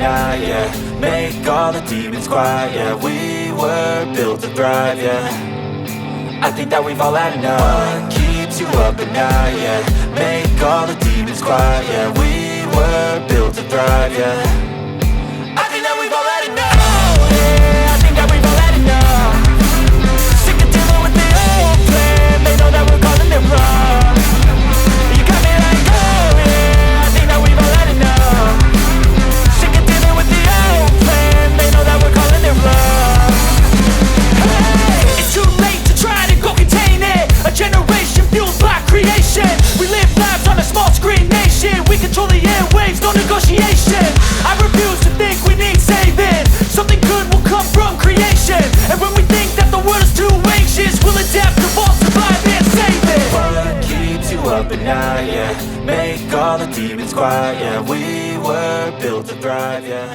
night, yeah. Make all the demons quiet, yeah. We were built to thrive, yeah. I think that we've all had enough. What keeps you up at night, yeah. Make all the demons quiet, yeah. We were built to thrive, yeah. I think that we've all had enough. Oh, yeah, I think that we've all had enough. Sick of dealing with the old plan. They know that we're calling it wrong. You got me like, oh yeah, I think that we've all had enough. Sick of dealing with the old plan. They know that we're calling it wrong. Hey, it's too late to try to go contain it. A generation fueled by creation. We live lives on a small screen nation. We control the airwaves, no negotiation. I refuse to think we need saving. Something good will come from creation. And when we think that the world is too anxious, we'll adapt, evolve, survive and save it. What keeps you up at night, yeah. Make all the demons quiet, yeah. We were built to thrive, yeah.